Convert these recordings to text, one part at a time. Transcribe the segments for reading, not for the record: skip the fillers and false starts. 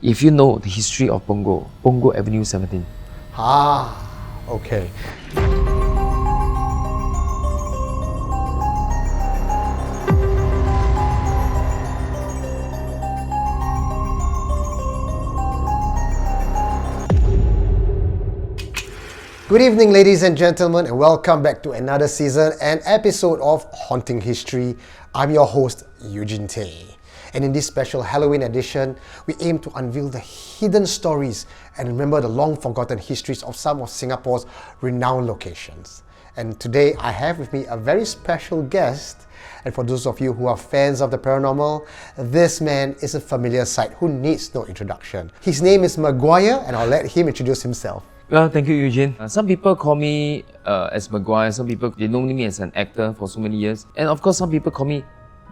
If you know the history of Punggol Avenue 17. Okay. Good evening, ladies and gentlemen, and welcome back to another season and episode of Haunting History. I'm your host, Eugene. And in this special Halloween edition, we aim to unveil the hidden stories and remember the long-forgotten histories of some of Singapore's renowned locations. And today, I have with me a very special guest. And for those of you who are fans of the paranormal, this man is a familiar sight who needs no introduction. His name is Maguire, and I'll let him introduce himself. Well, thank you, Eugene. Some people call me as Maguire. Some people, they know me as an actor for so many years. And of course, some people call me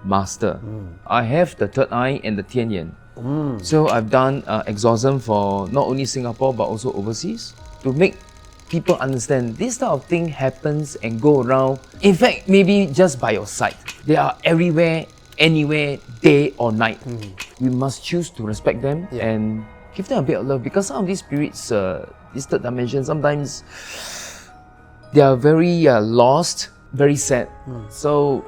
Master. I have the third eye and the Tian Yan. So I've done exorcism for not only Singapore, but also overseas to make people understand this type of thing happens and go around. In fact, maybe just by your side. They are everywhere, anywhere, day or night. We must choose to respect them and give them a bit of love, because some of these spirits, this third dimension, sometimes they are very lost, very sad. So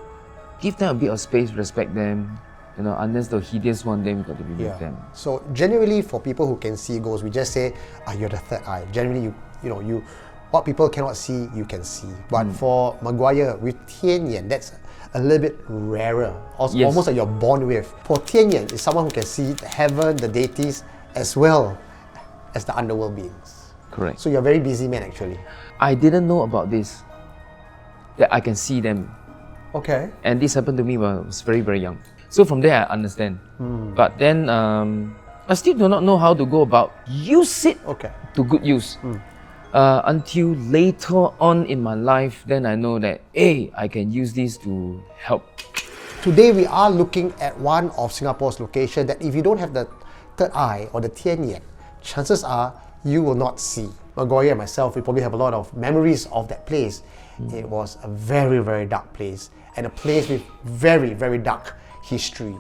give them a bit of space, respect them. You know, unless the hideous one, then we got to be with them. So generally, for people who can see ghosts, we just say, you're the third eye. Generally, you what people cannot see, you can see. But for Maguire with Tian Yan, that's a little bit rarer. Also, almost like you're born with. For Tian Yan, is someone who can see the heaven, the deities, as well as the underworld beings. Correct. So you're a very busy man, actually. I didn't know about this, that I can see them. Okay. And this happened to me when I was very, very young. So from there, I understand. But then, I still do not know how to go about use it to good use. Until later on in my life, then I know that, I can use this to help. Today, we are looking at one of Singapore's locations that if you don't have the third eye or the Tian Yan, chances are you will not see. Maguire and myself, we probably have a lot of memories of that place. It was a very, very dark place, and a place with very, very dark history.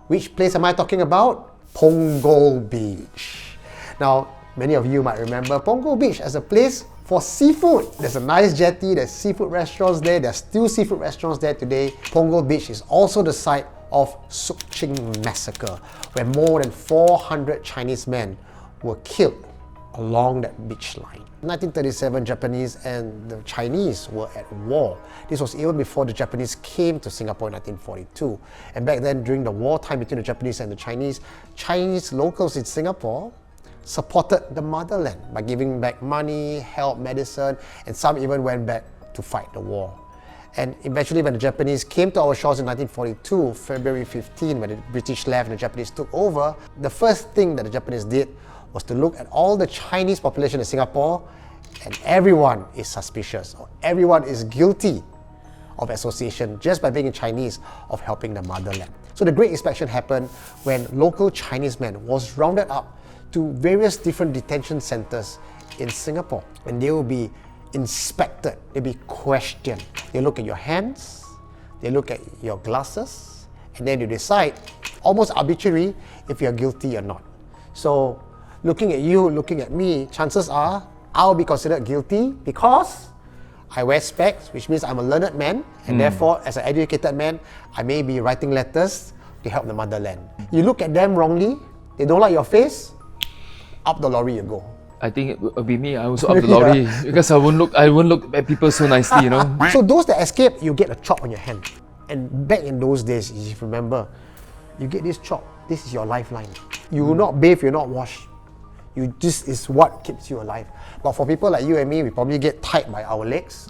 Which place am I talking about? Punggol Beach. Now, many of you might remember Punggol Beach as a place for seafood. There's a nice jetty, there's seafood restaurants there, there's still seafood restaurants there today. Punggol Beach is also the site of Suk Ching massacre, where more than 400 Chinese men were killed along that beach line. In 1937, Japanese and the Chinese were at war. This was even before the Japanese came to Singapore in 1942. And back then, during the wartime between the Japanese and the Chinese locals in Singapore supported the motherland by giving back money, help, medicine, and some even went back to fight the war. And eventually, when the Japanese came to our shores in 1942, February 15, when the British left and the Japanese took over, the first thing that the Japanese did was to look at all the Chinese population in Singapore, and everyone is suspicious, or everyone is guilty of association just by being Chinese of helping the motherland. So the Great Inspection happened when local Chinese men was rounded up to various different detention centers in Singapore, and they will be inspected, they'll be questioned. They look at your hands, they look at your glasses, and then you decide, almost arbitrary, if you're guilty or not. So, looking at you, looking at me, chances are I'll be considered guilty because I wear specs, which means I'm a learned man, and therefore, as an educated man, I may be writing letters to help the motherland. You look at them wrongly, they don't like your face, up the lorry you go. I think it would be me. I also up the lorry because I won't look at people so nicely, you know. So those that escape, you get a chop on your hand. And back in those days, if you remember, you get this chop. This is your lifeline. You will not bathe, you're not washed. This is what keeps you alive. But for people like you and me, we probably get tied by our legs,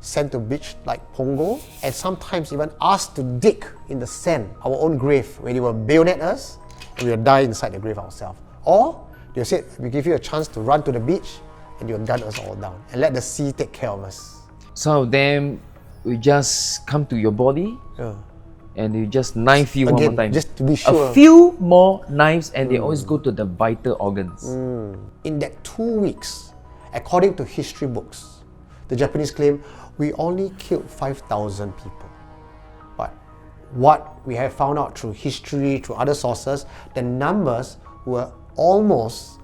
sent to beach like Punggol, and sometimes even asked to dig in the sand, our own grave, where they will bayonet us, and we will die inside the grave ourselves. Or they said, we give you a chance to run to the beach, and you'll gun us all down, and let the sea take care of us. Some of them will just come to your body, and they just knife you one more time. Just to be sure. A few more knives, and they always go to the vital organs. In that 2 weeks, according to history books, the Japanese claim we only killed 5,000 people. But what we have found out through history, through other sources, the numbers were almost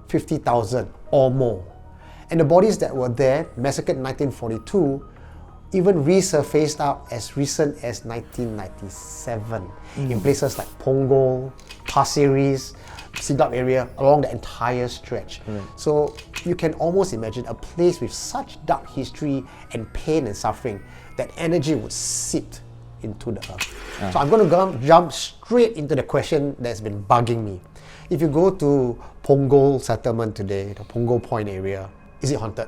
50,000 or more. And the bodies that were there, massacred in 1942, even resurfaced up as recent as 1997 in places like Punggol, Pasir Ris, Siglap area, along the entire stretch. So you can almost imagine a place with such dark history and pain and suffering that energy would seep into the earth. So I'm going to jump straight into the question that's been bugging me. If you go to Punggol settlement today, the Punggol Point area, is it haunted?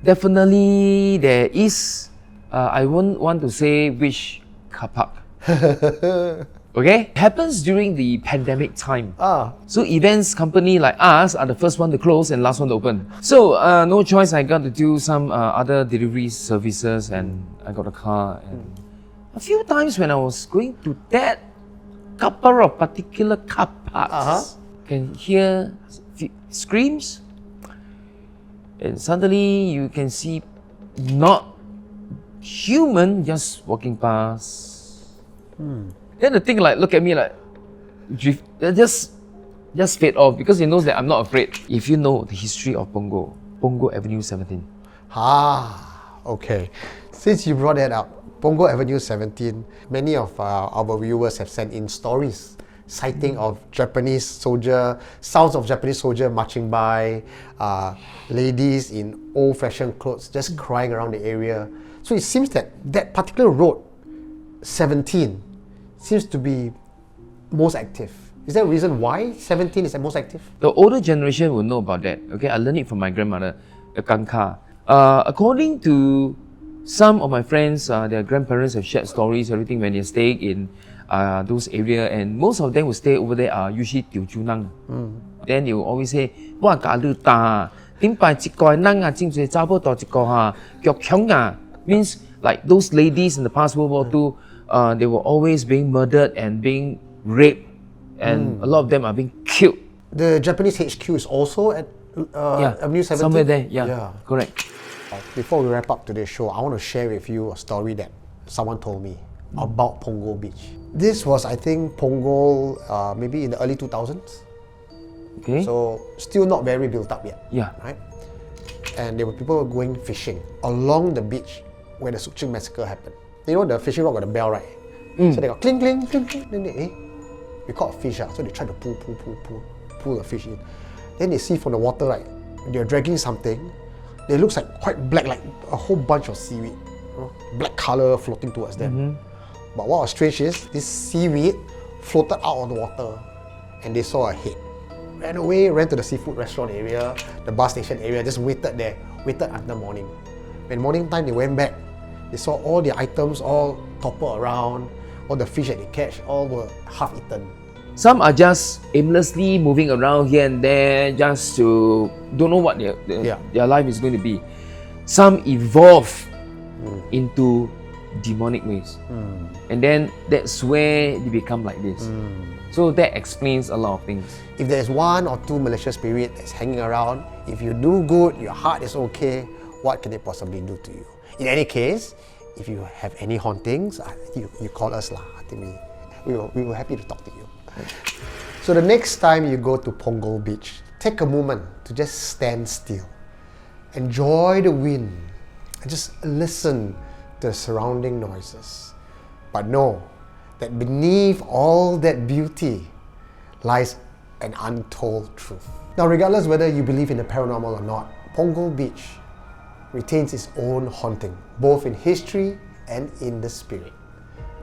Definitely there is. I won't want to say which car park. Okay? Happens during the pandemic time. So events company like us are the first one to close and last one to open. So no choice, I got to do some other delivery services and I got a car. And a few times when I was going to that couple of particular car parks, can hear screams. And suddenly you can see not human just walking past. Then the thing like look at me like just fade off because he knows that I'm not afraid. If you know the history of Punggol Avenue 17. Okay. Since you brought that up, Punggol Avenue 17, many of our viewers have sent in stories. Sighting of Japanese soldier, sounds of Japanese soldier marching by, ladies in old-fashioned clothes just crying around the area. So it seems that that particular road, 17, seems to be most active. Is there a reason why 17 is the most active? The older generation will know about that. Okay, I learned it from my grandmother, the Kanka. According to some of my friends, their grandparents have shared stories, everything when they're staying in those areas, and most of them will stay over there are usually Teochew Nang. Then they will always say, "Wah, galu ta, timpai chikoi nang ah, jing zui zabo to chiko ha, gyok kyong ah." Means like those ladies in the past World War II, they were always being murdered and being raped, and a lot of them are being killed. The Japanese HQ is also at Avenue 17? Somewhere there, yeah, correct. Before we wrap up today's show, I want to share with you a story that someone told me about Punggol Beach. This was, I think, Punggol maybe in the early 2000s. Okay. So still not very built up yet. Yeah. Right? And there were people going fishing along the beach where the Sukching massacre happened. You know the fishing rod got a bell, right? So they got cling, cling, cling, cling. Then they, we caught a fish. So they tried to pull the fish in. Then they see from the water, right? They're dragging something. It looks like quite black, like a whole bunch of seaweed. You know, black color floating towards them. But what was strange is this seaweed floated out of the water and they saw a head. Ran away, ran to the seafood restaurant area, the bus station area, just waited there, waited until morning. When morning time they went back, they saw all the items all toppled around, all the fish that they catch, all were half eaten. Some are just aimlessly moving around here and there just to don't know what their life is going to be. Some evolve into demonic ways. And then that's where they become like this. So that explains a lot of things. If there's one or two malicious spirit that's hanging around, if you do good, your heart is okay, what can they possibly do to you? In any case, if you have any hauntings, you call us lah. I think we were happy to talk to you. So the next time you go to Punggol Beach, take a moment to just stand still. Enjoy the wind and just listen to the surrounding noises. But know that beneath all that beauty lies an untold truth. Now, regardless whether you believe in the paranormal or not, Punggol Beach retains its own haunting, both in history and in the spirit.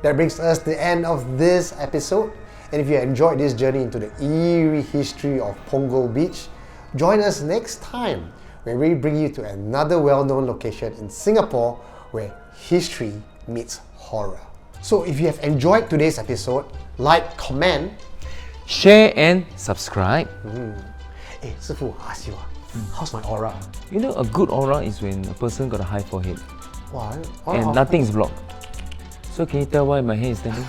That brings us to the end of this episode. And if you enjoyed this journey into the eerie history of Punggol Beach, join us next time when we bring you to another well-known location in Singapore where history meets horror. So if you have enjoyed today's episode, like, comment, share and subscribe. Hey, Sifu, ask you, how's my aura? You know, a good aura is when a person got a high forehead Wow, and nothing is blocked. So can you tell why my hair is standing?